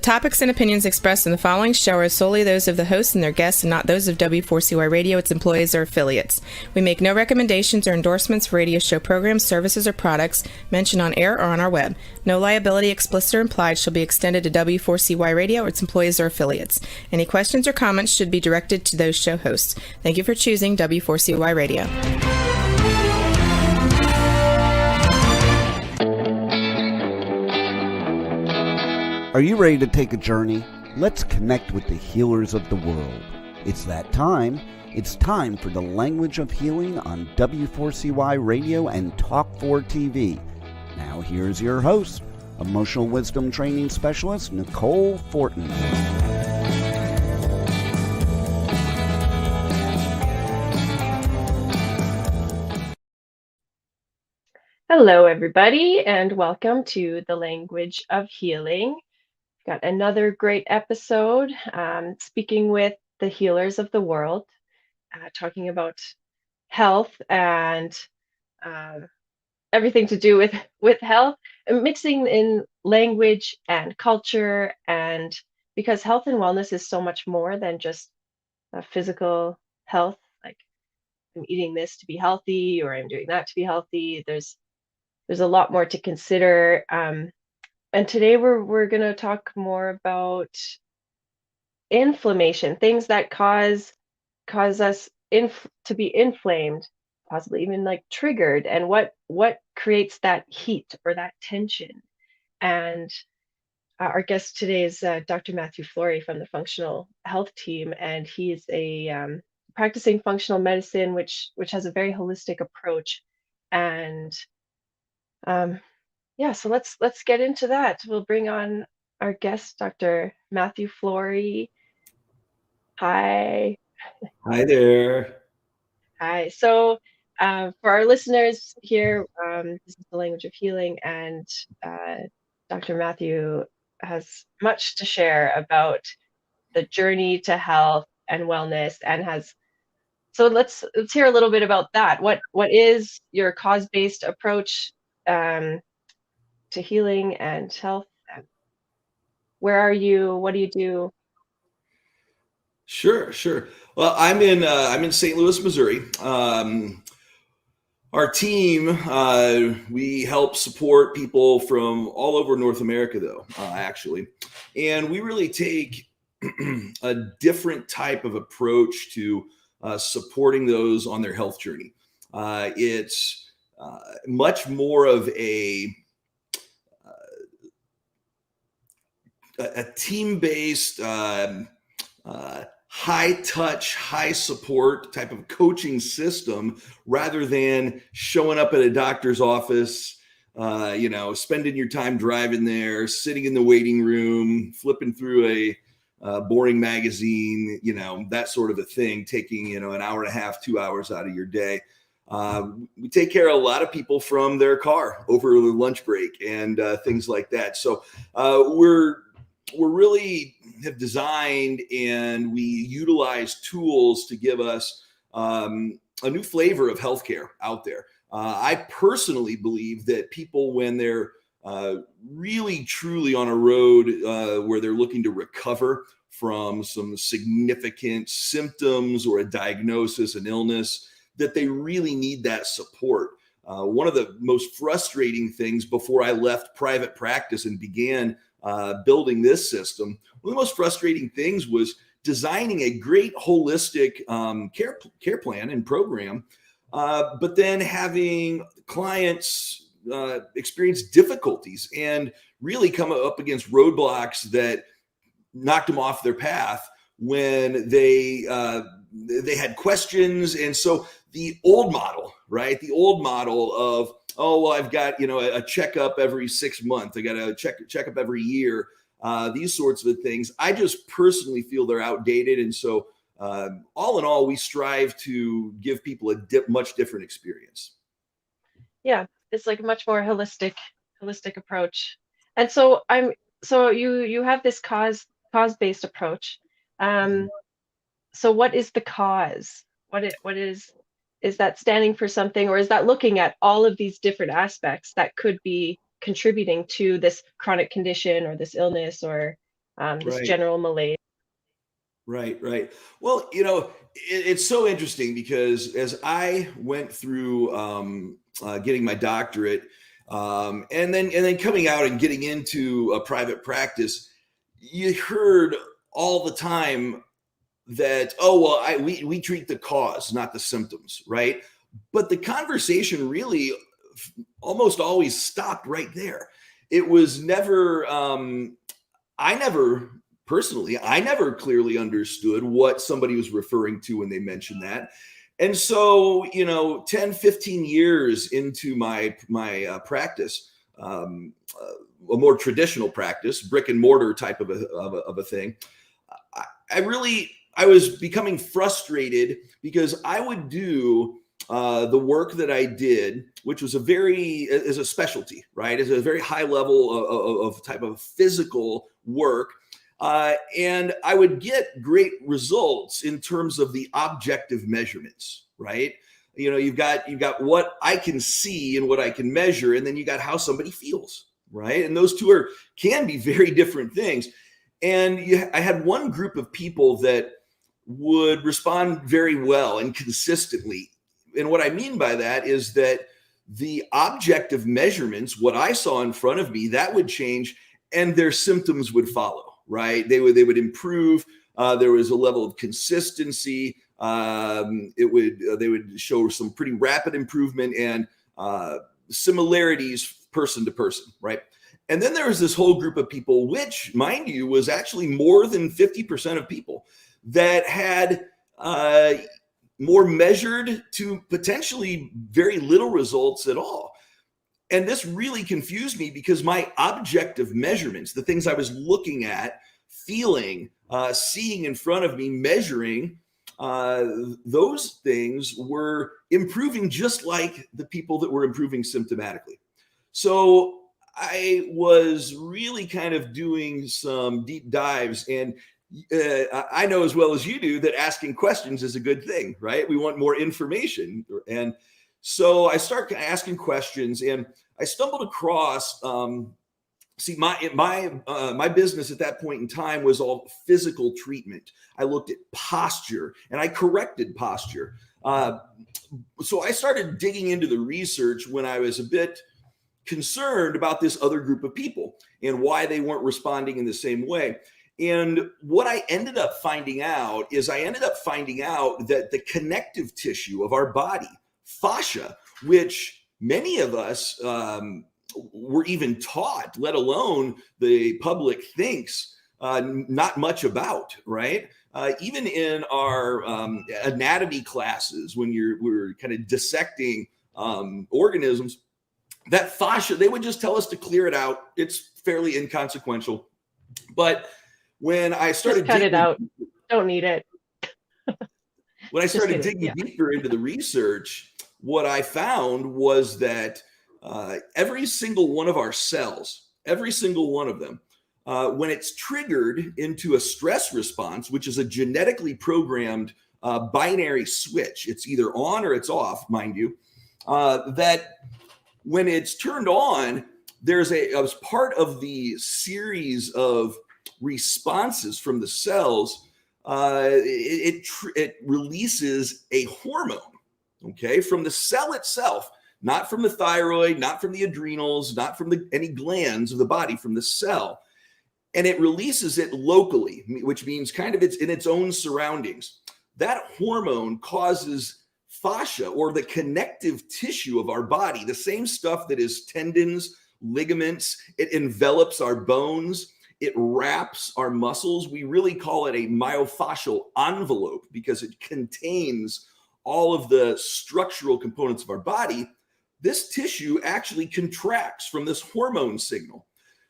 topics and opinions expressed in the following show are solely those of the hosts and their guests and not those of W4CY Radio, its employees, or affiliates. We make no recommendations or endorsements for radio show programs, services, or products mentioned on air or on our web. No liability, explicit or implied, shall be extended to W4CY Radio, its employees, or affiliates. Any questions or comments should be directed to those show hosts. Thank you for choosing W4CY Radio. Are you ready to take a journey? Let's connect with the healers of the world. It's that time. It's time for the Language of Healing on W4CY Radio and Talk4 TV. Now here's your host, Emotional Wisdom Training Specialist Nicole Fortin. Hello, everybody, and welcome to the Language of Healing. Got another great episode speaking with the healers of the world, talking about health and everything to do with health, and mixing in language and culture, and because health and wellness is so much more than just physical health, like I'm eating this to be healthy or I'm doing that to be healthy. There's a lot more to consider. And today we're going to talk more about inflammation, things that cause us to be inflamed, possibly even like triggered, and what creates that heat or that tension. And our guest today is Dr. Matthew Flory from the Functional Health Team, and he's a practicing functional medicine, which has a very holistic approach. And yeah, so let's get into that. We'll bring on our guest, Dr. Matthew Flory. Hi. Hi there. Hi. So for our listeners here, this is the Language of Healing, and Dr. Matthew has much to share about the journey to health and wellness, and so let's hear a little bit about that. What is your cause-based approach to healing and health? Where are you? What do you do? Sure. Well, I'm in St. Louis, Missouri. Our team, we help support people from all over North America, though, actually, and we really take a different type of approach to supporting those on their health journey. It's much more of a team-based, high touch, high support type of coaching system, rather than showing up at a doctor's office, spending your time driving there, sitting in the waiting room, flipping through a boring magazine, that sort of a thing, taking, an hour and a half, 2 hours out of your day. We take care of a lot of people from their car over the lunch break and things like that. So we're really have designed, and we utilize tools to give us a new flavor of healthcare out there. I personally believe that people, when they're really truly on a road where they're looking to recover from some significant symptoms or a diagnosis, an illness, that they really need that support. One of the most frustrating things before I left private practice and began building this system, one of the most frustrating things was designing a great holistic care plan and program, but then having clients experience difficulties and really come up against roadblocks that knocked them off their path when they had questions. And so the old model, right? The old model of, oh, well, I've got, a checkup every 6 months. I got a checkup every year. These sorts of things. I just personally feel they're outdated. And so all in all, we strive to give people a much different experience. Yeah, it's like a much more holistic approach. And so you have this cause-based approach. So what is the cause? What is that standing for something, or is that looking at all of these different aspects that could be contributing to this chronic condition or this illness or this Right. general malaise. Right. Well, it's so interesting because as I went through getting my doctorate, and then coming out and getting into a private practice, you heard all the time that, oh well, we treat the cause, not the symptoms, right? But the conversation really almost always stopped right there. It was never. I never personally, I never clearly understood what somebody was referring to when they mentioned that. And so, 10, 15 years into my practice, a more traditional practice, brick and mortar type of a thing, I was becoming frustrated because I would do the work that I did, which was is a specialty, right? It's a very high level of type of physical work. And I would get great results in terms of the objective measurements, right? You've got what I can see and what I can measure, and then you got how somebody feels, right? And those two can be very different things. And I had one group of people that would respond very well and consistently. And what I mean by that is that the objective measurements, what I saw in front of me, that would change and their symptoms would follow, right? They would improve. There was a level of consistency. They would show some pretty rapid improvement and similarities person to person, right? And then there was this whole group of people, which, mind you, was actually more than 50% of people that had more measured to potentially very little results at all. And this really confused me because my objective measurements, the things I was looking at, feeling, seeing in front of me, measuring, those things were improving just like the people that were improving symptomatically. So I was really kind of doing some deep dives, and I know as well as you do that asking questions is a good thing, right? We want more information. And so I started asking questions, and I stumbled across, my business at that point in time was all physical treatment. I looked at posture and I corrected posture. So I started digging into the research when I was a bit concerned about this other group of people and why they weren't responding in the same way. And what I ended up finding out that the connective tissue of our body, fascia, which many of us were even taught, let alone the public thinks not much about, right? Even in our anatomy classes, when we're kind of dissecting organisms, that fascia, they would just tell us to clear it out. It's fairly inconsequential. But when I started just cut it out, don't need it. When I started digging deeper into the research, what I found was that every single one of our cells, every single one of them, when it's triggered into a stress response, which is a genetically programmed binary switch, it's either on or it's off, mind you, that when it's turned on, as part of the series of responses from the cells, it releases a hormone, okay, from the cell itself, not from the thyroid, not from the adrenals, not from any glands of the body, from the cell. And it releases it locally, which means kind of it's in its own surroundings. That hormone causes fascia, or the connective tissue of our body, the same stuff that is tendons, ligaments, it envelops our bones, it wraps our muscles. We really call it a myofascial envelope because it contains all of the structural components of our body. This tissue actually contracts from this hormone signal.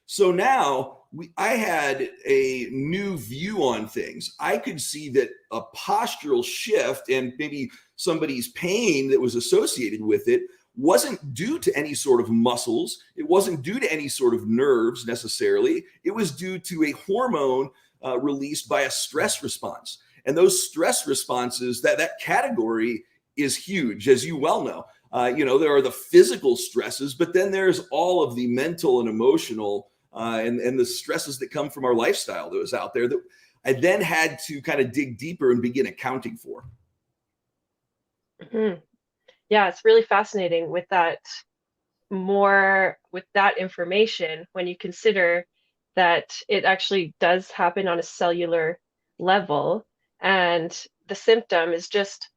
So now I had a new view on things. I could see that a postural shift and maybe somebody's pain that was associated with it wasn't due to any sort of muscles. It wasn't due to any sort of nerves necessarily. It was due to a hormone released by a stress response. And those stress responses, that category is huge, as you well know. There are the physical stresses, but then there's all of the mental and emotional and the stresses that come from our lifestyle that was out there that I then had to kind of dig deeper and begin accounting for. Mhm. Yeah, it's really fascinating with that information when you consider that it actually does happen on a cellular level, and the symptom is just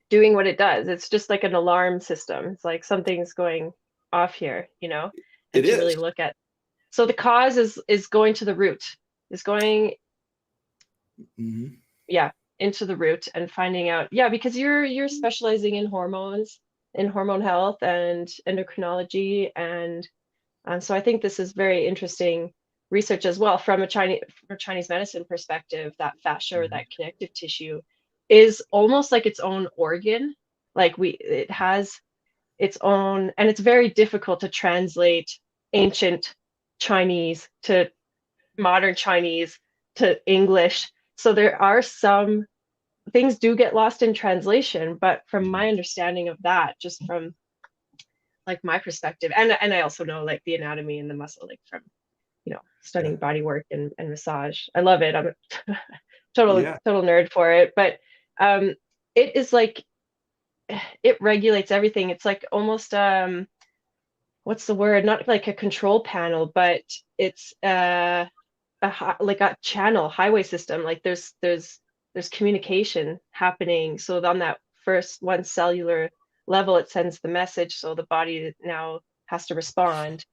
doing what it does. It's just like an alarm system. It's like something's going off here, and It to is. really look at. So the cause is going to the root, is going, Mm-hmm. yeah, into the root and finding out, yeah, because you're specializing in hormones, in hormone health and endocrinology, and so I think this is very interesting research as well from a Chinese medicine perspective. That fascia or that connective tissue is almost like its own organ. Like it has its own, and it's very difficult to translate ancient Chinese to modern Chinese to English. So there are some things do get lost in translation, but from my understanding of that, just from like my perspective, and I also know like the anatomy and the muscle, like from studying body work and massage. I love it. I'm a total nerd for it, but it is like it regulates everything. It's like almost what's the word? Not like a control panel, but it's like a channel highway system. Like there's communication happening. So on that first one cellular level, it sends the message. So the body now has to respond,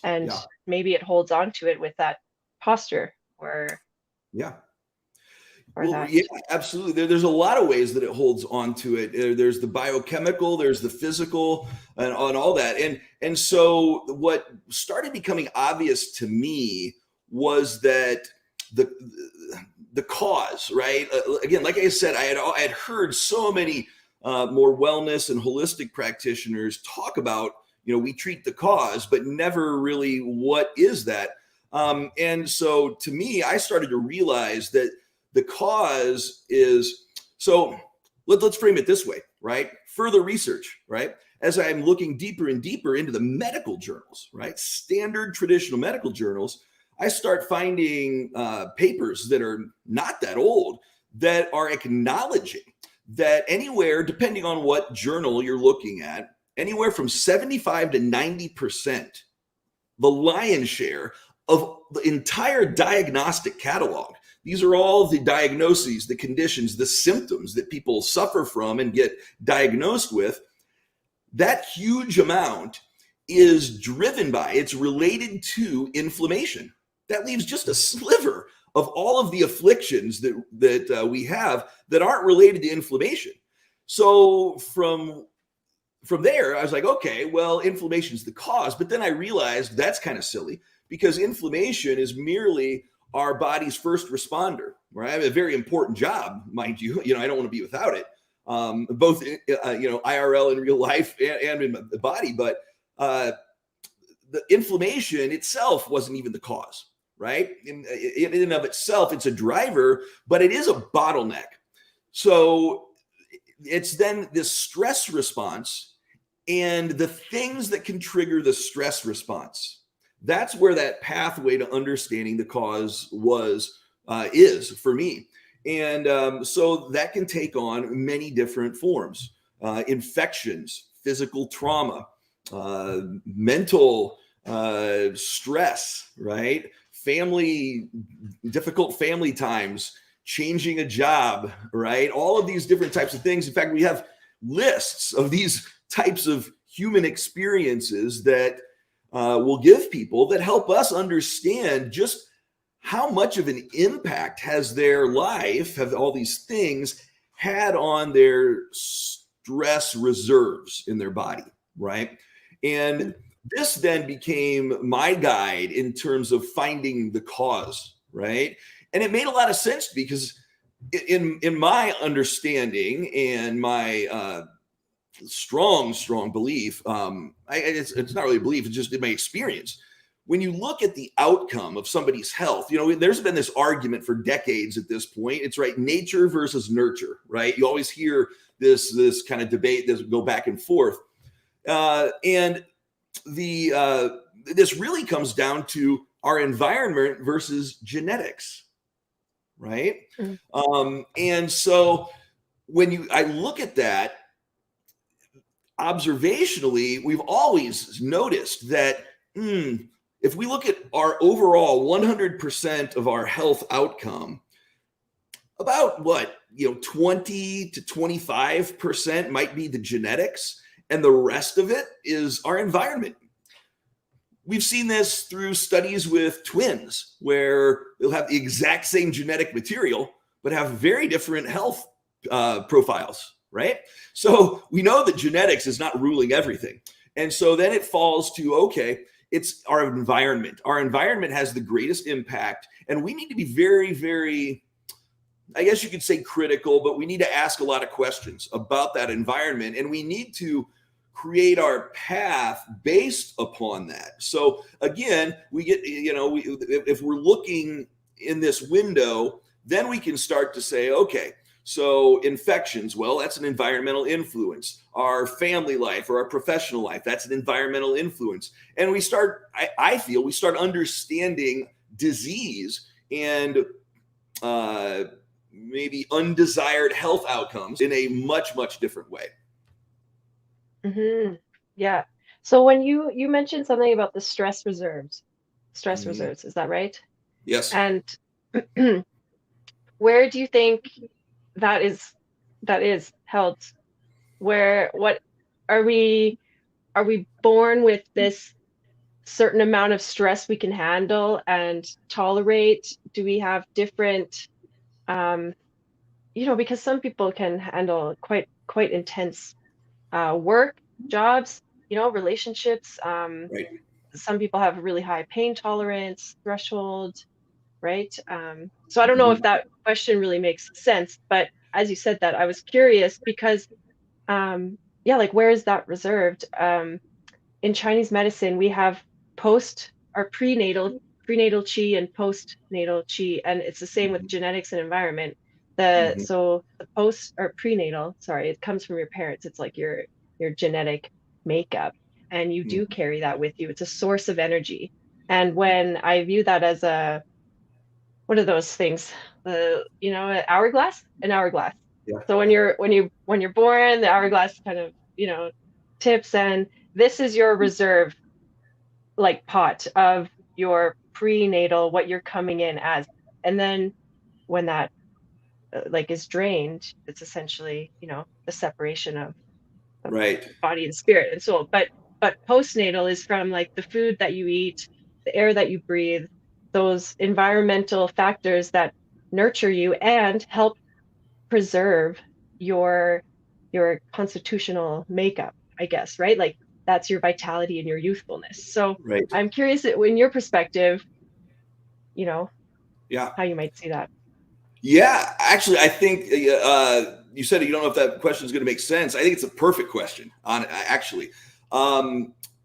and maybe it holds on to it with that posture or Well, that. yeah, absolutely. There's a lot of ways that it holds on to it. There's the biochemical, there's the physical, and on all that. And so what started becoming obvious to me was that the cause, right? Again, like I said, I had heard so many more wellness and holistic practitioners talk about, we treat the cause, but never really what is that. And so to me, I started to realize that the cause is, so let's frame it this way, right? Further research, right? As I'm looking deeper and deeper into the medical journals, right? Standard traditional medical journals, I start finding papers that are not that old that are acknowledging that anywhere, depending on what journal you're looking at, anywhere from 75 to 90%, the lion's share of the entire diagnostic catalog. These are all the diagnoses, the conditions, the symptoms that people suffer from and get diagnosed with. That huge amount is driven by, it's related to inflammation. That leaves just a sliver of all of the afflictions that we have that aren't related to inflammation. So from there, I was like, okay, well, inflammation is the cause. But then I realized that's kind of silly because inflammation is merely our body's first responder, right? I have a very important job, mind you. I don't want to be without it, both IRL in real life and in the body. But the inflammation itself wasn't even the cause, right? In and of itself, it's a driver, but it is a bottleneck. So it's then this stress response and the things that can trigger the stress response. That's where that pathway to understanding the cause is for me. And so that can take on many different forms, infections, physical trauma, mental stress, right? Difficult family times, changing a job, right? All of these different types of things. In fact, we have lists of these types of human experiences that will give people that help us understand just how much of an impact has their life, have all these things had on their stress reserves in their body, right? And this then became my guide in terms of finding the cause, right? And it made a lot of sense because in my understanding and my strong belief, it's not really a belief, it's just in my experience. When you look at the outcome of somebody's health, there's been this argument for decades at this point. It's right, nature versus nurture, right? You always hear this kind of debate that go back and forth. And the this really comes down to our environment versus genetics, right? And so when I look at that observationally, we've always noticed that if we look at our overall 100% of our health outcome, about 20 to 25% might be the genetics, and the rest of it is our environment. We've seen this through studies with twins, where they'll have the exact same genetic material, but have very different health profiles, right? So we know that genetics is not ruling everything. And so then it falls to, okay, it's our environment. Our environment has the greatest impact, and we need to be very, very, I guess you could say critical, but we need to ask a lot of questions about that environment, and we need to create our path based upon that. So again, we get, if we're looking in this window, then we can start to say, okay, so infections, well, that's an environmental influence. Our family life or our professional life, that's an environmental influence. And we start, I feel we start understanding disease and maybe undesired health outcomes in a much, much different way. Mm-hmm. Yeah. So when you mentioned something about the stress reserves, is that right? Yes. And where do you think that is held? What are we born with this certain amount of stress we can handle and tolerate? Do we have different, because some people can handle quite intense work, jobs, relationships. Right. Some people have a really high pain tolerance threshold, right? So I don't know if that question really makes sense, but as you said that, I was curious because, like where is that reserved? In Chinese medicine, we have prenatal qi and postnatal qi, and it's the same with genetics and environment. So the post or prenatal, sorry, it comes from your parents. It's like your genetic makeup, and you do carry that with you. It's a source of energy. And when I view that as what are those things? An hourglass. Yeah. So when you're born, the hourglass kind of, tips, and this is your reserve, like pot of your prenatal, what you're coming in as. And then when that is drained, it's essentially, the separation of Right. body and spirit and soul. But postnatal is from like the food that you eat, the air that you breathe, those environmental factors that nurture you and help preserve your constitutional makeup, I guess, right? Like that's your vitality and your youthfulness. So Right. I'm curious that in your perspective, Yeah. how you might see that. Yeah, actually, I think you said you don't know if that question is going to make sense. I think it's a perfect question. Actually,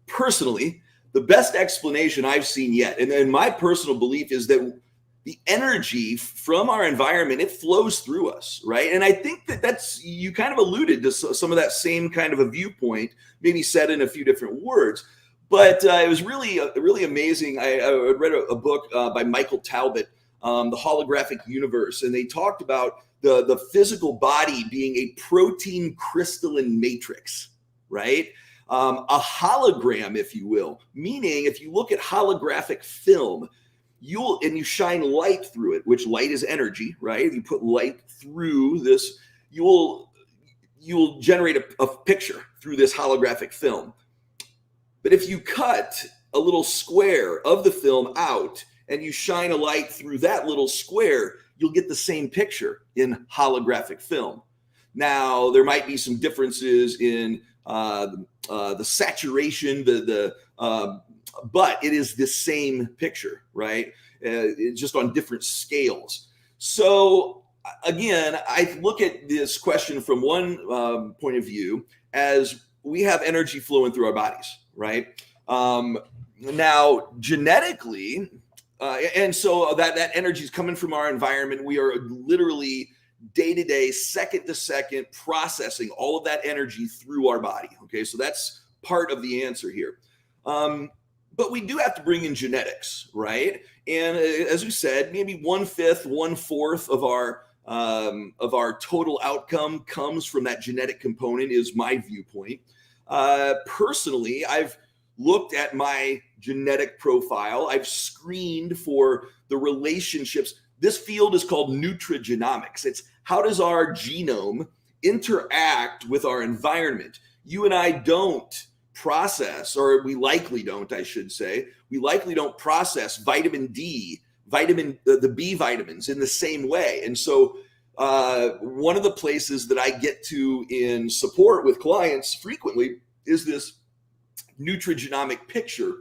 personally, the best explanation I've seen yet, and my personal belief is that the energy from our environment, it flows through us, right? And I think that's you kind of alluded to some of that same kind of a viewpoint, maybe said in a few different words. But it was really amazing. I read a book by Michael Talbot, The Holographic Universe, and they talked about the physical body being a protein crystalline matrix, right? A hologram, if you will, meaning if you look at holographic film, you shine light through it, which light is energy, right? If you put light through this, you'll generate a picture through this holographic film. But if you cut a little square of the film out and you shine a light through that little square, you'll get the same picture in holographic film. Now, there might be some differences in the saturation, but it is the same picture, right? It's just on different scales. So again, I look at this question from one point of view as we have energy flowing through our bodies, right? Now, genetically, and so that energy is coming from our environment. We are literally day to day, second to second, processing all of that energy through our body. Okay, so that's part of the answer here. but we do have to bring in genetics, right? And as we said, maybe 1/5, 1/4 of our total outcome comes from that genetic component, is my viewpoint. Personally, I've looked at my genetic profile. I've screened for the relationships. This field is called nutrigenomics. It's how does our genome interact with our environment? You and I don't process, or we likely don't, I should say, we likely don't process vitamin D, the B vitamins in the same way. And so one of the places that I get to in support with clients frequently is this nutrigenomic picture,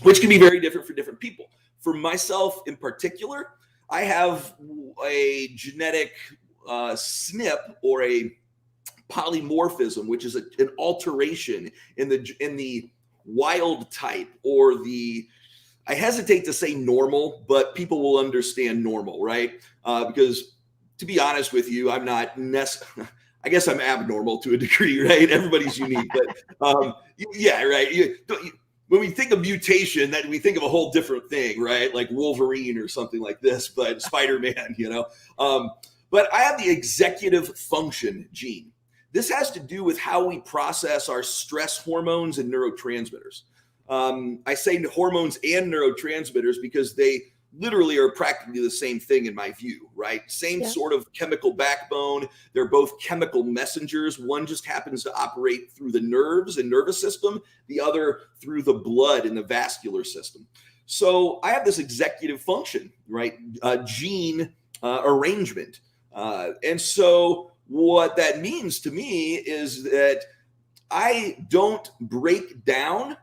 which can be very different for different people. For myself in particular, I have a genetic SNP, or a polymorphism, which is an alteration in the wild type, or the, I hesitate to say normal, but people will understand normal, right? Because to be honest with you, I'm not I guess I'm abnormal to a degree, right? Everybody's unique, but yeah, right. When we think of mutation, that we think of a whole different thing, right? Like Wolverine or something like this, but Spider-Man, But I have the executive function gene. This has to do with how we process our stress hormones and neurotransmitters. I say hormones and neurotransmitters because they literally are practically the same thing in my view, right? Same sort of chemical backbone. They're both chemical messengers. One just happens to operate through the nerves and nervous system, the other through the blood and the vascular system. So I have this executive function, right? Gene arrangement. And so what that means to me is that I don't break down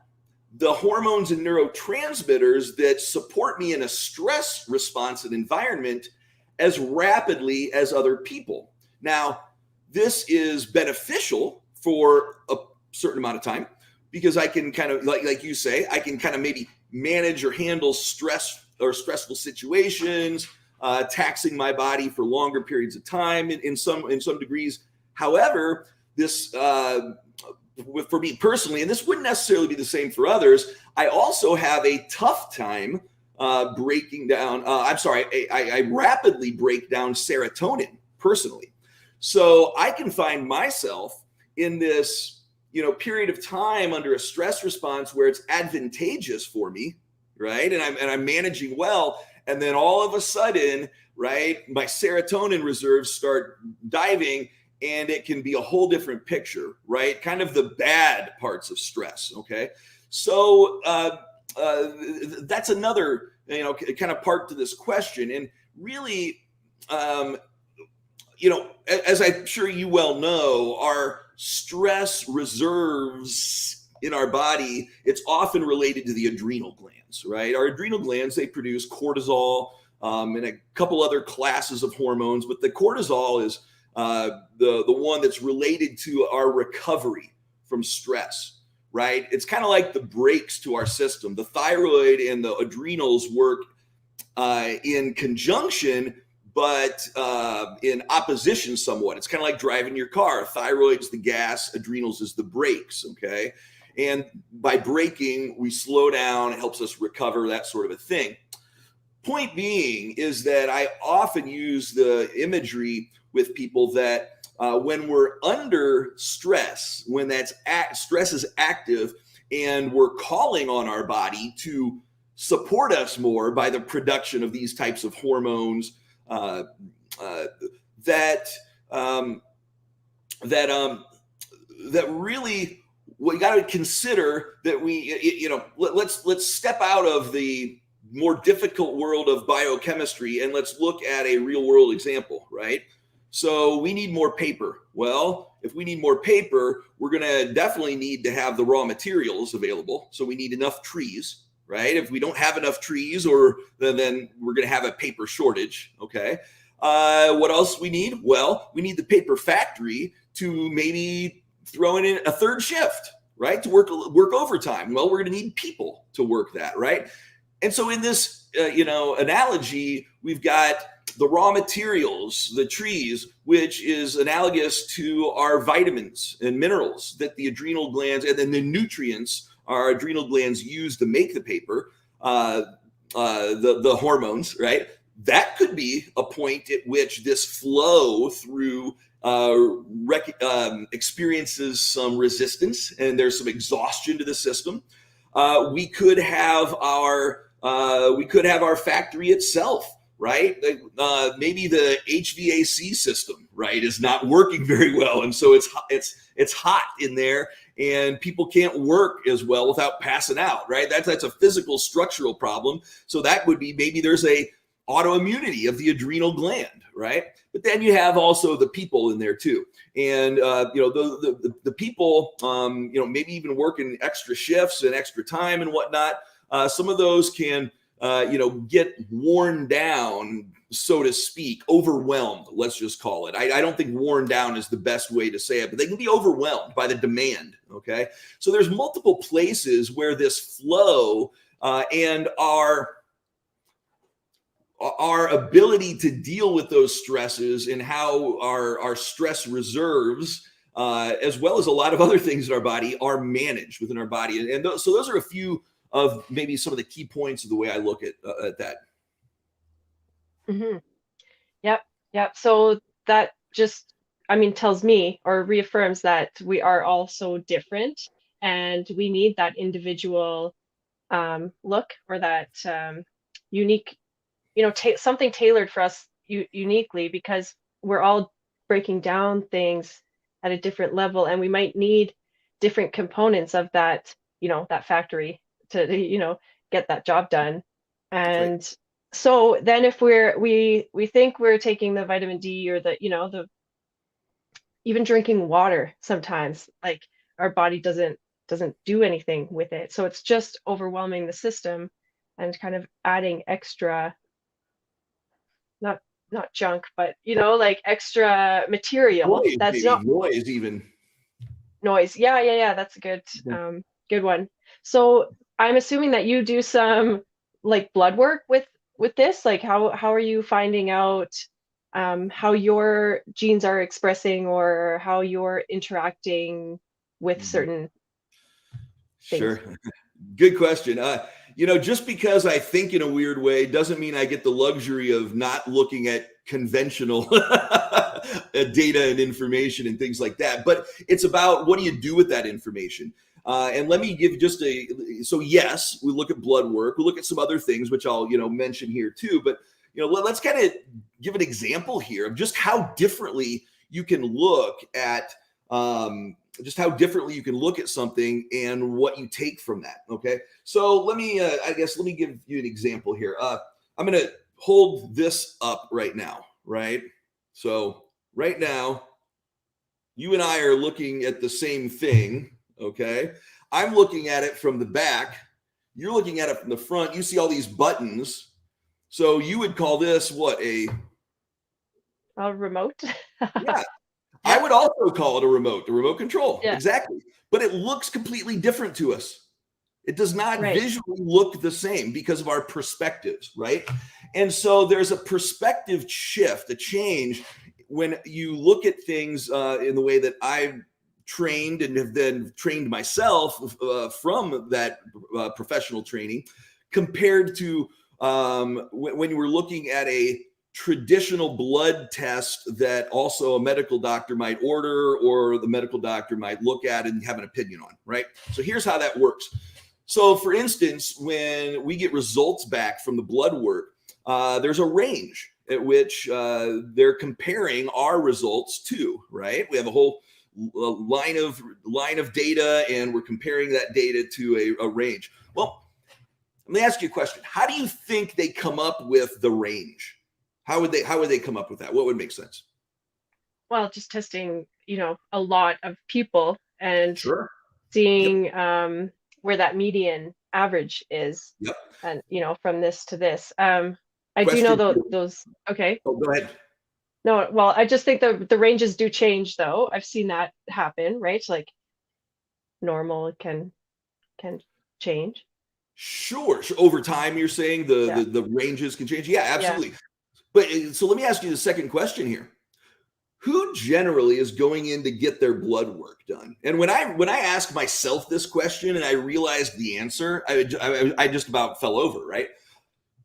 the hormones and neurotransmitters that support me in a stress response and environment as rapidly as other people. Now, this is beneficial for a certain amount of time because I can kind of, like you say, I can kind of maybe manage or handle stress or stressful situations, taxing my body for longer periods of time in some degrees. However, this for me personally, and this wouldn't necessarily be the same for others, I also have a tough time breaking down. I rapidly break down serotonin personally. So I can find myself in this, period of time under a stress response where it's advantageous for me, right? And I'm managing well. And then all of a sudden, right, my serotonin reserves start diving, and it can be a whole different picture, right? Kind of the bad parts of stress, okay? So that's another, kind of part to this question. And really, as I'm sure you well know, our stress reserves in our body, it's often related to the adrenal glands, right? Our adrenal glands, they produce cortisol and a couple other classes of hormones, but the cortisol is the one that's related to our recovery from stress, right? It's kind of like the brakes to our system. The thyroid and the adrenals work in conjunction, but in opposition somewhat. It's kind of like driving your car. Thyroid's the gas, adrenals is the brakes, okay? And by braking, we slow down, it helps us recover, that sort of a thing. Point being is that I often use the imagery with people that when we're under stress, when stress is active and we're calling on our body to support us more by the production of these types of hormones, that really we got to consider that let's step out of the more difficult world of biochemistry and let's look at a real world example, right? So we need more paper. Well, if we need more paper, we're going to definitely need to have the raw materials available. So we need enough trees, right? If we don't have enough trees, then we're going to have a paper shortage. Okay. What else we need? Well, we need the paper factory to maybe throw in a third shift, right? To work overtime. Well, we're going to need people to work that, right? And so in this, analogy, we've got the raw materials, the trees, which is analogous to our vitamins and minerals that the adrenal glands and then the nutrients our adrenal glands use to make the paper, the hormones, right? That could be a point at which this flow through experiences some resistance, and there's some exhaustion to the system. We could have our factory itself, right? Maybe the HVAC system, right, is not working very well, and so it's hot in there, and people can't work as well without passing out, right? That's a physical structural problem. So that would be, maybe there's a autoimmunity of the adrenal gland, right? But then you have also the people in there too, and the people, maybe even working extra shifts and extra time and whatnot. Some of those can get worn down, so to speak, overwhelmed, let's just call it. I don't think worn down is the best way to say it, but they can be overwhelmed by the demand, okay? So there's multiple places where this flow and our ability to deal with those stresses and how our stress reserves, as well as a lot of other things in our body, are managed within our body. And so those are a few of maybe some of the key points of the way I look at that. Mm-hmm. Yep. So that just, tells me or reaffirms that we are all so different, and we need that individual look, or that unique, something tailored for us uniquely, because we're all breaking down things at a different level, and we might need different components of that, that factory to, get that job done. And Right. So then if we think we're taking the vitamin D, or the even drinking water, sometimes like our body doesn't do anything with it. So it's just overwhelming the system and kind of adding extra, not junk, but like extra material Noise, that's maybe not noise even. noise. Yeah, that's a good one. So I'm assuming that you do some like blood work with this. Like how are you finding out how your genes are expressing, or how you're interacting with Mhm. certain things? Sure. Good question. Just because I think in a weird way doesn't mean I get the luxury of not looking at conventional data and information and things like that. But it's about, what do you do with that information? And let me give so yes, we look at blood work. We look at some other things, which I'll, mention here too. But, let's kind of give an example here of just how differently you can look at something and what you take from that. Okay. So let me give you an example here. I'm going to hold this up right now. Right. So right now, you and I are looking at the same thing. Okay. I'm looking at it from the back. You're looking at it from the front. You see all these buttons. So you would call this what? A Remote. Yeah. I would also call it a remote control. Yeah. Exactly. But it looks completely different to us. It does not Right. visually look the same because of our perspectives, right? And so there's a perspective shift, a change when you look at things in the way that I've trained and have then trained myself from that professional training, compared to when you were looking at a traditional blood test that also a medical doctor might order, or the medical doctor might look at and have an opinion on, right? So here's how that works. So for instance, when we get results back from the blood work, there's a range at which they're comparing our results to, right? We have a whole line of data, and we're comparing that data to a range. Well, let me ask you a question. How do you think they come up with the range? How would they come up with that? What would make sense? Well, just testing, a lot of people and Sure. seeing where that median average is. Yep. And, from this to this. I do know those. Okay. Oh, go ahead. No, well, I just think the ranges do change, though. I've seen that happen, right? Like normal can change. Sure. Over time, you're saying the ranges can change. Yeah, absolutely. Yeah. But so let me ask you the second question here. who generally is going in to get their blood work done? And when I asked myself this question and I realized the answer, I just about fell over, right?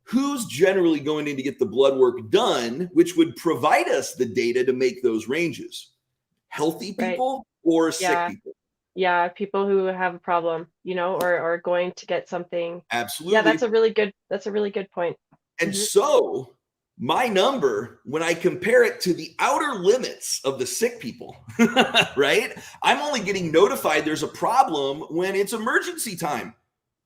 Who's generally going in to get the blood work done, which would provide us the data to make those ranges? Healthy people or sick people? Yeah, people who have a problem, or going to get something. Absolutely. Yeah, that's a really good point. And so my number, when I compare it to the outer limits of the sick people, right? I'm only getting notified there's a problem when it's emergency time,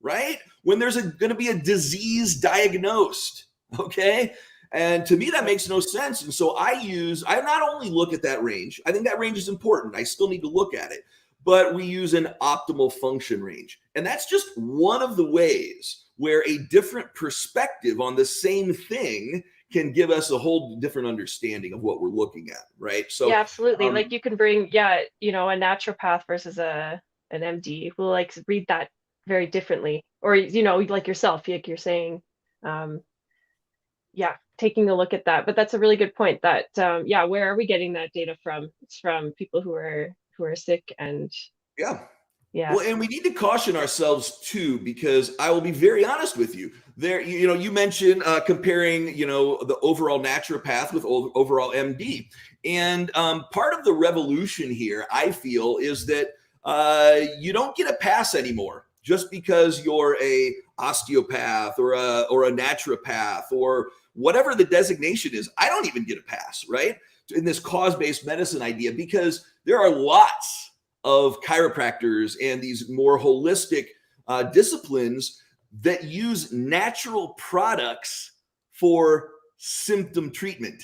right? When there's going to be a disease diagnosed, okay? And to me, that makes no sense. And so I not only look at that range, I think that range is important. I still need to look at it, but we use an optimal function range. And that's just one of the ways where a different perspective on the same thing can give us a whole different understanding of what we're looking at, right? So yeah, absolutely. Like you can bring, a naturopath versus an MD will like read that very differently, or like yourself, like you're saying, taking a look at that. But that's a really good point. That where are we getting that data from? It's from people who are sick and yeah. Well, and we need to caution ourselves too, because I will be very honest with you. There, you mentioned comparing, the overall naturopath with overall MD, and part of the revolution here, I feel, is that you don't get a pass anymore just because you're a osteopath or a naturopath or whatever the designation is. I don't even get a pass, right, in this cause-based medicine idea, because there are lots of chiropractors and these more holistic disciplines that use natural products for symptom treatment,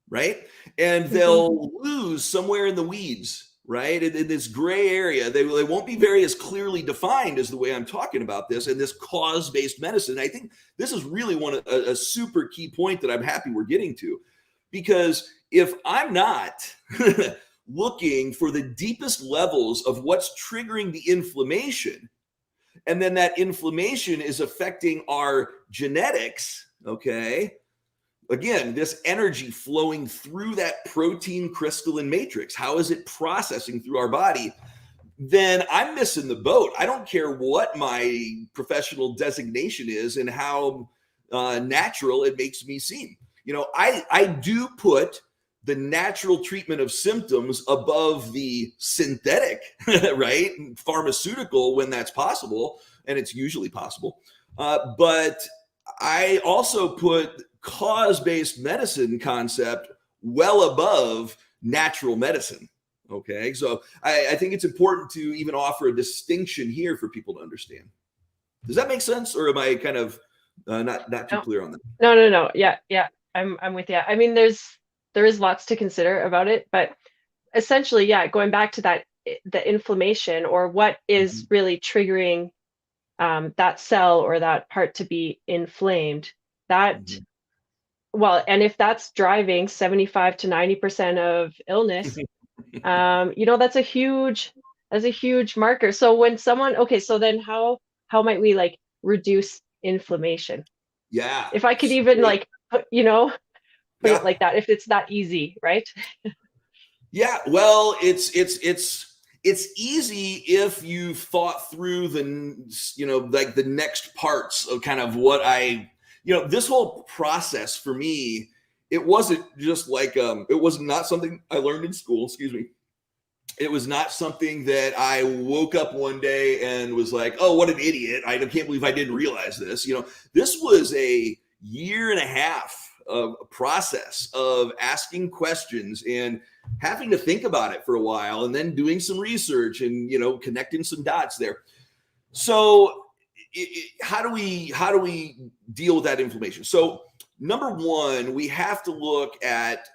right? And they'll lose somewhere in the weeds, right? In this gray area. They won't be very as clearly defined as the way I'm talking about this and this cause-based medicine. I think this is really a super key point that I'm happy we're getting to, because if I'm not looking for the deepest levels of what's triggering the inflammation, and then that inflammation is affecting our genetics, okay? Again, this energy flowing through that protein crystalline matrix, how is it processing through our body? Then I'm missing the boat. I don't care what my professional designation is and how natural it makes me seem. I do put the natural treatment of symptoms above the synthetic, right? Pharmaceutical, when that's possible, and it's usually possible. But I also put cause-based medicine concept well above natural medicine. Okay, so I think it's important to even offer a distinction here for people to understand. Does that make sense, or am I kind of not too clear on that? No. Yeah, I'm with you. I mean, there is lots to consider about it, but essentially, going back to that, the inflammation, or what is really triggering that cell or that part to be inflamed, that and if that's driving 75 to 90% of illness, that's a huge marker. So when someone, so then how might we like reduce inflammation? Yeah. If I could even put it like that, if it's that easy, right? Yeah, well, it's easy if you've thought through the next parts of kind of what this whole process for me. It wasn't just it was not something I learned in school. Excuse me. It was not something that I woke up one day and was like, oh, what an idiot. I can't believe I didn't realize this. This was a year and a half of a process of asking questions and having to think about it for a while, and then doing some research and connecting some dots there. So how do we deal with that inflammation? So number one, we have to look at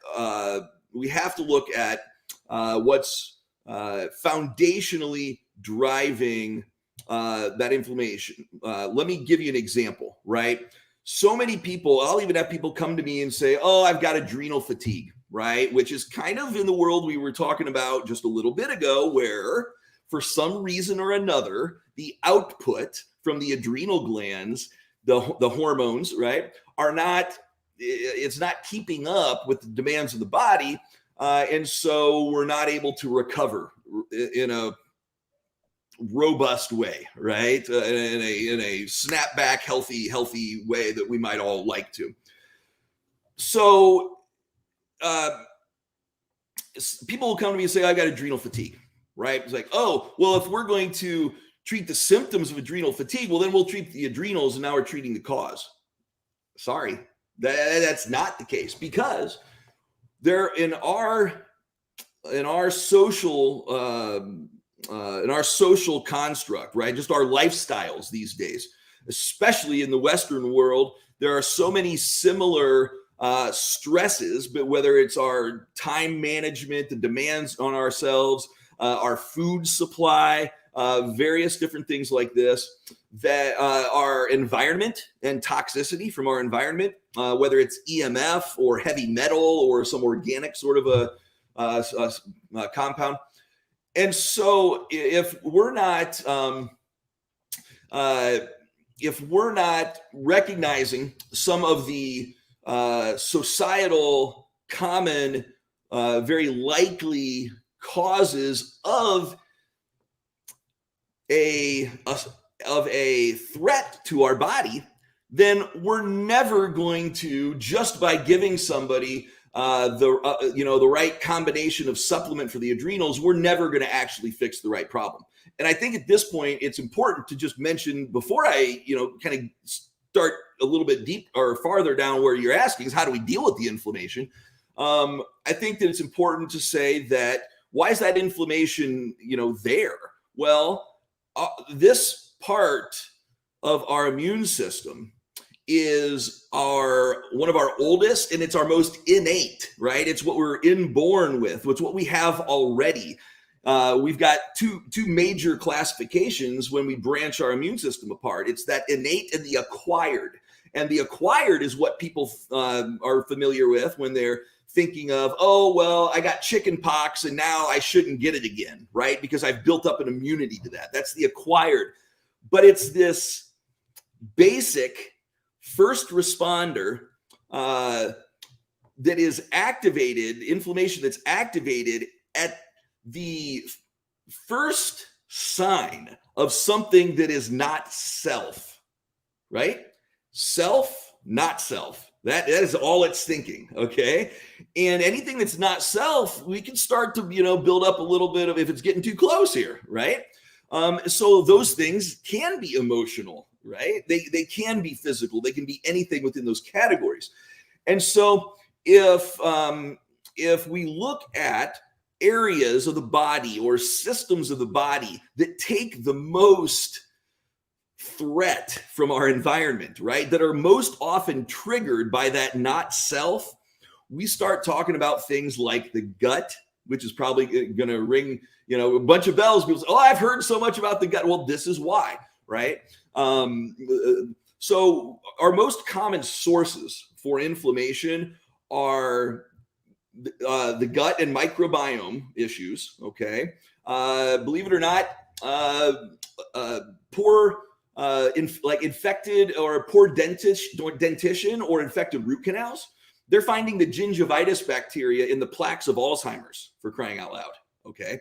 what's foundationally driving that inflammation. Let me give you an example, right? So many people, I'll even have people come to me and say, oh, I've got adrenal fatigue, right? Which is kind of in the world we were talking about just a little bit ago, where for some reason or another, the output from the adrenal glands, the hormones, right, it's not keeping up with the demands of the body. And so we're not able to recover in a robust way, right? In a snapback, healthy way that we might all like to. So people will come to me and say, I got adrenal fatigue, right? It's like, oh, well, if we're going to treat the symptoms of adrenal fatigue, well, then we'll treat the adrenals, and now we're treating the cause. Sorry, that's not the case, because there in our social construct, right? Just our lifestyles these days, especially in the Western world, there are so many similar stresses, but whether it's our time management, the demands on ourselves, our food supply, various different things like this, that our environment and toxicity from our environment, whether it's EMF or heavy metal or some organic sort of a compound. And so if we're not recognizing some of the societal common, very likely causes of a threat to our body, then we're never going to, just by giving somebody the right combination of supplement for the adrenals, we're never going to actually fix the right problem. And I think at this point, it's important to just mention, before I, kind of start a little bit deep or farther down where you're asking is how do we deal with the inflammation? I think that it's important to say that, why is that inflammation, there? Well, this part of our immune system is one of our oldest, and it's our most innate, right? It's what we're inborn with. It's what we have already. We've got two major classifications when we branch our immune system apart. It's that innate and the acquired. And the acquired is what people are familiar with when they're thinking of, oh, well, I got chicken pox and now I shouldn't get it again, right? Because I've built up an immunity to that. That's the acquired. But it's this basic first responder that is activated, inflammation that's activated at the first sign of something that is not self, right? Self, not self. That is all it's thinking, okay? And anything that's not self, we can start to, build up a little bit of, if it's getting too close here, right? So those things can be emotional, right? They can be physical. They can be anything within those categories. And so if we look at areas of the body or systems of the body that take the most threat from our environment, right, that are most often triggered by that not self, we start talking about things like the gut, which is probably going to ring, a bunch of bells. People say, oh, I've heard so much about the gut. Well, this is why, right? So our most common sources for inflammation are the gut and microbiome issues, okay? Believe it or not, poor infected or poor dentition or infected root canals. They're finding the gingivitis bacteria in the plaques of Alzheimer's, for crying out loud, okay?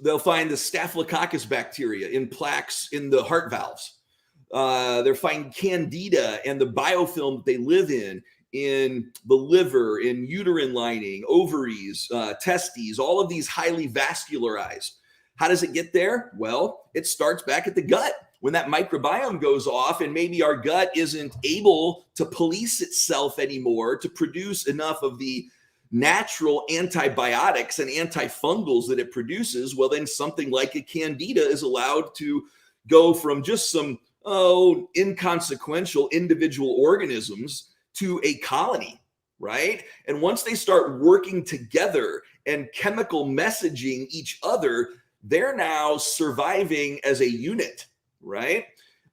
They'll find the staphylococcus bacteria in plaques in the heart valves. They're finding candida and the biofilm that they live in the liver, in uterine lining, ovaries, testes, all of these highly vascularized. How does it get there? Well, it starts back at the gut. When that microbiome goes off and maybe our gut isn't able to police itself anymore to produce enough of the natural antibiotics and antifungals that it produces, well, then something like a candida is allowed to go from just some inconsequential individual organisms to a colony, right? And once they start working together and chemical messaging each other, they're now surviving as a unit, right?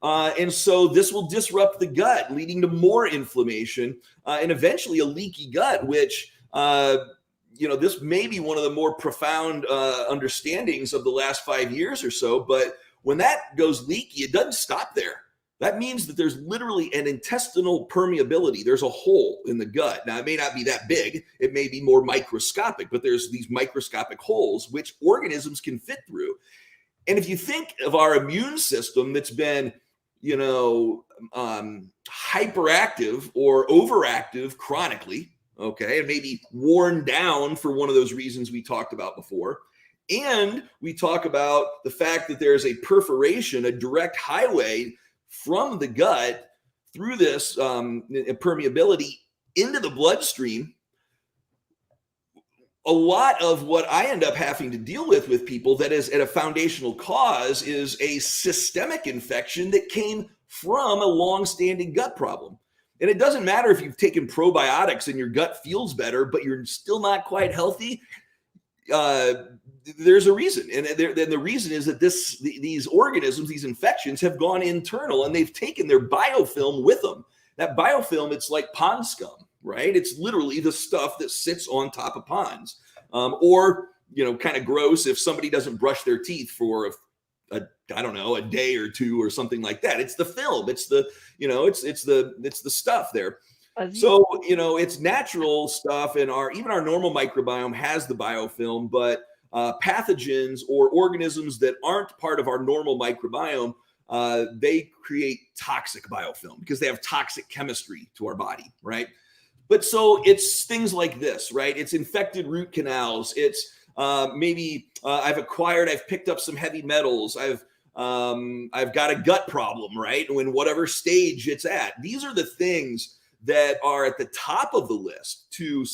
And so this will disrupt the gut, leading to more inflammation and eventually a leaky gut, which, this may be one of the more profound understandings of the last 5 years or so. But when that goes leaky, it doesn't stop there. That means that there's literally an intestinal permeability. There's a hole in the gut. Now, it may not be that big. It may be more microscopic, but there's these microscopic holes which organisms can fit through. And if you think of our immune system that's been, hyperactive or overactive chronically, okay, and maybe worn down for one of those reasons we talked about before, and we talk about the fact that there's a perforation, a direct highway from the gut through this permeability into the bloodstream. A lot of what I end up having to deal with people that is at a foundational cause is a systemic infection that came from a long-standing gut problem. And it doesn't matter if you've taken probiotics and your gut feels better, but you're still not quite healthy. There's a reason. And the reason is that these organisms, these infections have gone internal and they've taken their biofilm with them. That biofilm, it's like pond scum, right? It's literally the stuff that sits on top of ponds. Or, kind of gross if somebody doesn't brush their teeth for a day or two or something like that. It's the film. It's the, it's the stuff there. So, it's natural stuff, and even our normal microbiome has the biofilm, but pathogens or organisms that aren't part of our normal microbiome, they create toxic biofilm because they have toxic chemistry to our body, right? But so it's things like this, right? It's infected root canals. It's I've picked up some heavy metals. I've got a gut problem, right? When whatever stage it's at. These are the things that are at the top of the list to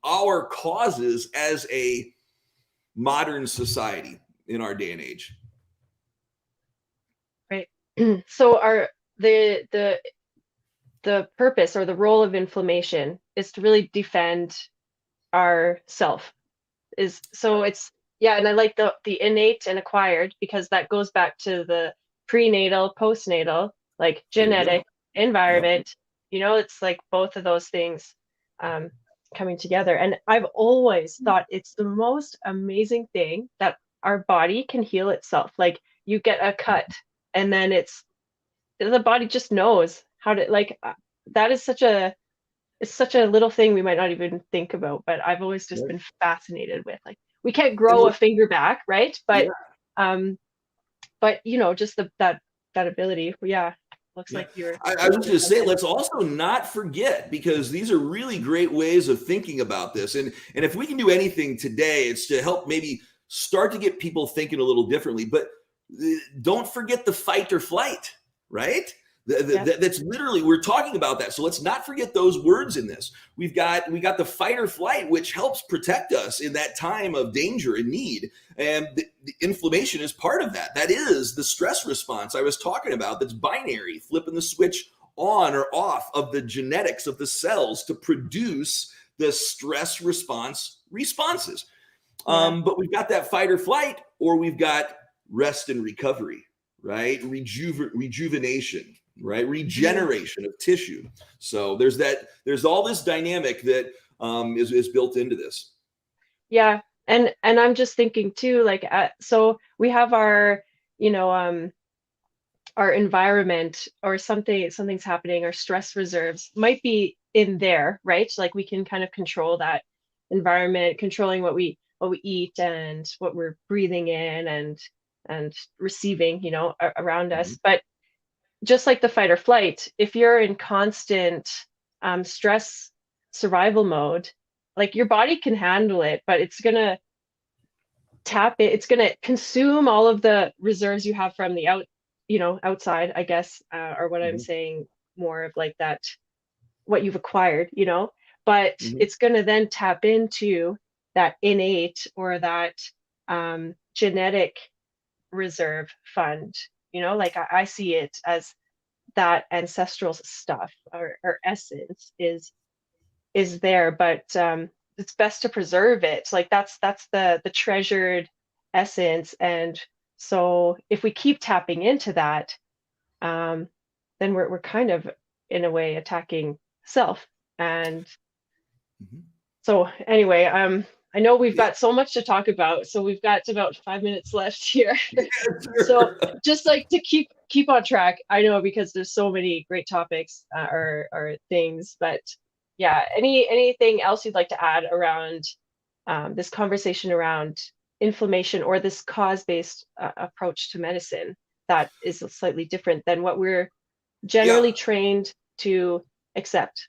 our causes as a modern society in our day and age. Right. So the purpose or the role of inflammation is to really defend our self. And I like the innate and acquired, because that goes back to the prenatal, postnatal, like genetic, environment. Yep. It's like both of those things coming together. And I've always thought it's the most amazing thing that our body can heal itself. Like, you get a cut and then the body just knows how to, like, that is such a little thing we might not even think about, but I've always just been fascinated with, like, we can't grow a finger back, right? But just that ability. Yeah. Looks like you're. I was just saying, let's also not forget, because these are really great ways of thinking about this. And if we can do anything today, it's to help maybe start to get people thinking a little differently. But don't forget the fight or flight, right? That's literally, we're talking about that. So let's not forget those words in this. We got the fight or flight, which helps protect us in that time of danger and need. And the inflammation is part of that. That is the stress response I was talking about. That's binary, flipping the switch on or off of the genetics of the cells to produce the stress responses. But we've got that fight or flight, or we've got rest and recovery, right? Rejuvenation. Right, regeneration of tissue. So there's all this dynamic that is built into this. Yeah, and I'm just thinking too, like, so we have our our environment, or something's happening, our stress reserves might be in there, right? Like, we can kind of control that environment, controlling what we eat and what we're breathing in and receiving, around us. But just like the fight or flight, if you're in constant stress survival mode, like, your body can handle it, but it's gonna tap it. It's gonna consume all of the reserves you have from the outside, I guess, or what I'm saying, more of like that, what you've acquired, but it's gonna then tap into that innate or that genetic reserve fund. Like, I see it as that ancestral stuff or essence is there, but it's best to preserve it. Like, that's the treasured essence. And so if we keep tapping into that, then we're kind of, in a way, attacking self. And so anyway, I know we've got so much to talk about, so we've got about 5 minutes left here. So Sure. just like to keep on track, I know because there's so many great topics or things, but yeah, anything else you'd like to add around this conversation around inflammation or this cause-based approach to medicine that is slightly different than what we're Yeah. generally trained to accept?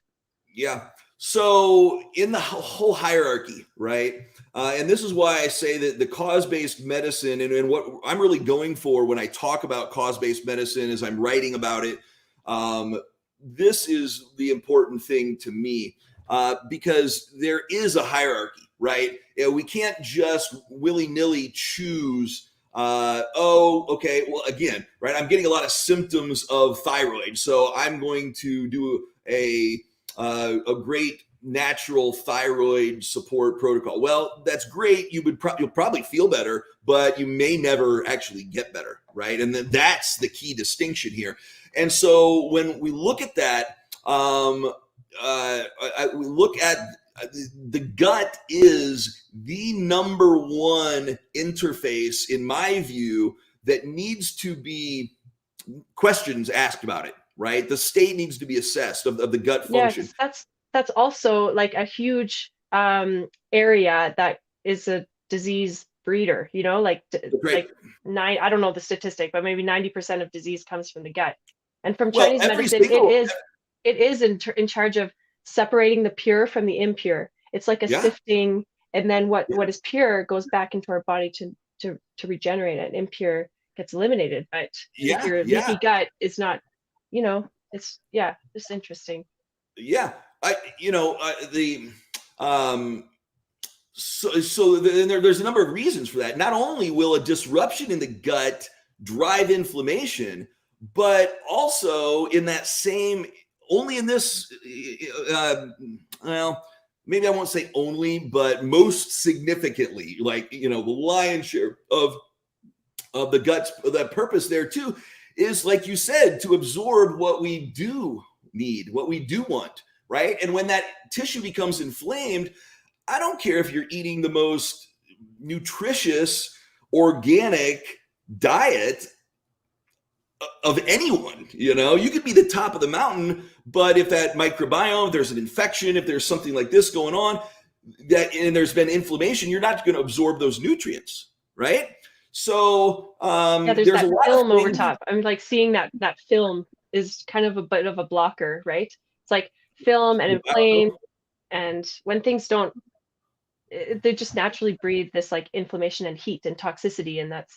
Yeah. So in the whole hierarchy, right? And this is why I say that the cause-based medicine and what I'm really going for when I talk about cause-based medicine as I'm writing about it, this is the important thing to me because there is a hierarchy, right? We can't just willy-nilly choose okay, well, again, right, I'm getting a lot of symptoms of thyroid, so I'm going to do a great natural thyroid support protocol. Well, that's great. You'll probably feel better, but you may never actually get better, right? And then that's the key distinction here. And so when we look at that, we look at the gut is the number one interface, in my view, that needs to be questions asked about it, right? The state needs to be assessed of the gut function. Yeah, 'cause that's also like a huge area that is a disease breeder, you know, like Right. like I don't know the statistic, but maybe 90% of disease comes from the gut. And from Well, Chinese every medicine, single, it is in charge of separating the pure from the impure. It's like a yeah, sifting, and then yeah, what is pure goes back into our body to regenerate it. Impure gets eliminated. But if yeah, your yeah, leaky gut is not, it's just interesting. yeah. The then there's a number of reasons for that. Not only will a disruption in the gut drive inflammation, but also in that same, only in this, well, maybe I won't say only, but most significantly, like, the lion's share of the gut's, that purpose there too, is, like you said, to absorb what we do need, what we do want, right? And when that tissue becomes inflamed, I don't care if you're eating the most nutritious, organic diet of anyone. You could be the top of the mountain, but if that microbiome, if there's an infection, if there's something like this going on, and there's been inflammation, you're not going to absorb those nutrients, right? So Yeah, there's there's a that lot of film over things. top. I'm like seeing that film is kind of a bit of a blocker, right? It's like film and inflamed, and when things don't, they just naturally breed this like inflammation and heat and toxicity, and that's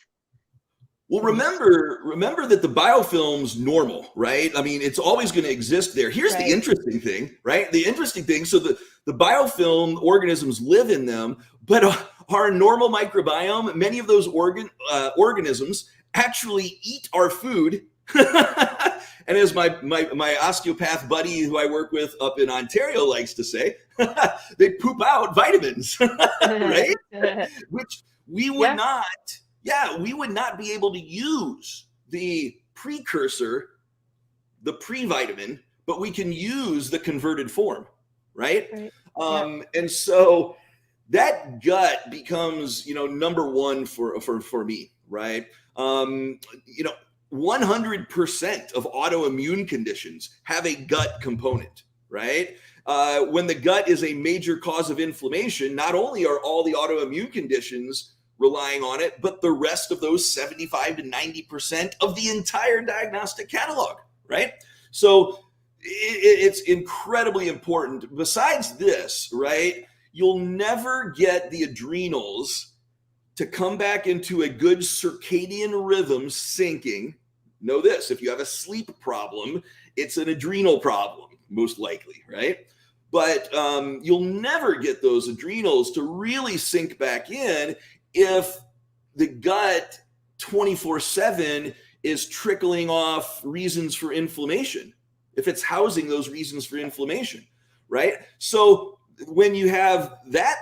Well, remember that the biofilm's normal, right? I mean, it's always going to exist there. Here's the right. interesting thing, right? The interesting thing, so the biofilm organisms live in them, but our normal microbiome, many of those organisms actually eat our food. And as my osteopath buddy who I work with up in Ontario likes to say, they poop out vitamins, right? Which we would not. Yeah, we would not be able to use the precursor, the pre-vitamin, but we can use the converted form, right? And so that gut becomes, number one for me, right? 100% of autoimmune conditions have a gut component, right? When the gut is a major cause of inflammation, not only are all the autoimmune conditions relying on it, but the rest of those 75 to 90% of the entire diagnostic catalog, right? So it's incredibly important. Besides this, right, you'll never get the adrenals to come back into a good circadian rhythm syncing. Know this, if you have a sleep problem, it's an adrenal problem, most likely, right? But you'll never get those adrenals to really sink back in if the gut 24/7 is trickling off reasons for inflammation, if it's housing those reasons for inflammation, right? So when you have that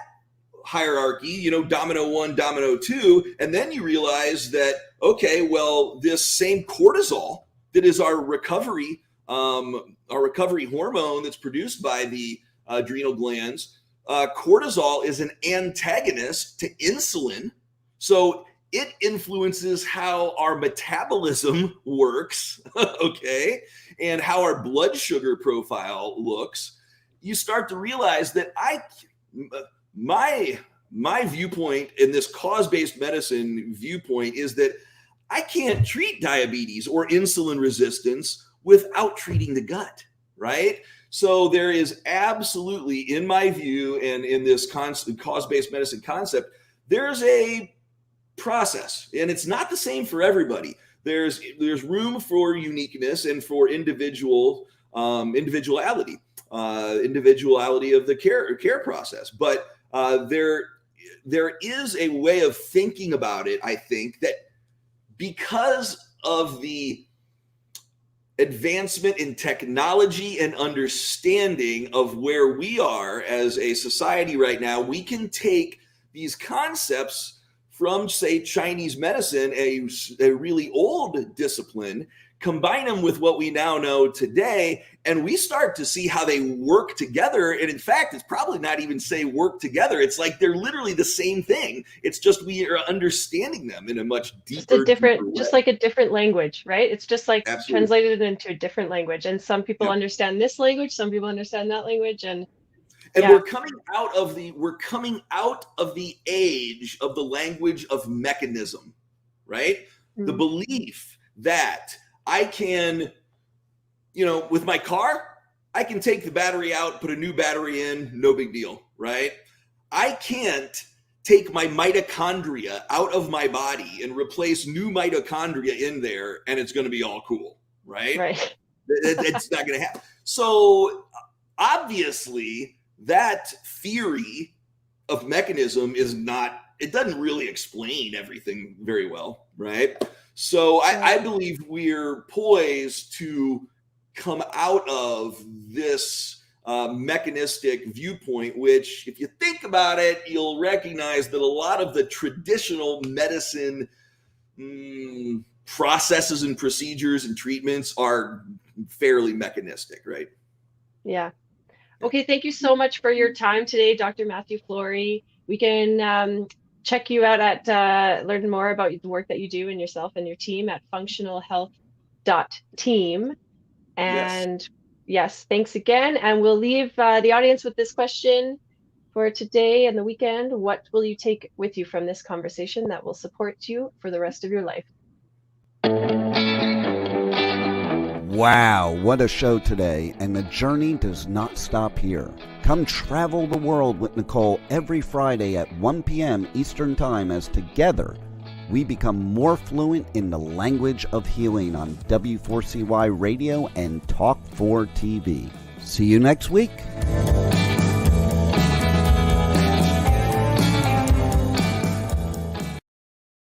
hierarchy, domino one, domino two, and then you realize that, okay, well, this same cortisol that is our recovery hormone that's produced by the adrenal glands, cortisol is an antagonist to insulin. So it influences how our metabolism works, okay, and how our blood sugar profile looks. You start to realize that my viewpoint in this cause-based medicine viewpoint is that I can't treat diabetes or insulin resistance without treating the gut, right? So there is absolutely, in my view, and in this cause-based medicine concept, there's a process, and it's not the same for everybody. There's room for uniqueness and for individuality of the care process. But there is a way of thinking about it, I think, that because of the advancement in technology and understanding of where we are as a society right now, we can take these concepts from, say, Chinese medicine, a really old discipline, combine them with what we now know today, and we start to see how they work together. And in fact, it's probably not even say work together. It's like they're literally the same thing. It's just we are understanding them in a much deeper, deeper way. Just like a different language, right? It's just like Absolutely. translated into a different language. And some people understand this language, some people understand that language, and we're coming out of the age of the language of mechanism, right? Mm-hmm. The belief that I can, with my car, I can take the battery out, put a new battery in, no big deal, right? I can't take my mitochondria out of my body and replace new mitochondria in there, and it's going to be all cool, right? Right. It's not going to happen. So obviously, that theory of mechanism it doesn't really explain everything very well, right? So I believe we're poised to come out of this mechanistic viewpoint, which, if you think about it, you'll recognize that a lot of the traditional medicine processes and procedures and treatments are fairly mechanistic, right? Yeah. Okay, thank you so much for your time today, Dr. Matthew Flory. We can check you out at learn more about the work that you do and yourself and your team at functionalhealth.team. And yes, thanks again. And we'll leave the audience with this question for today and the weekend. What will you take with you from this conversation that will support you for the rest of your life? Wow, what a show today, and the journey does not stop here. Come travel the world with Nicole every Friday at 1 p.m. Eastern Time as together we become more fluent in the language of healing on W4CY Radio and Talk 4 TV. See you next week.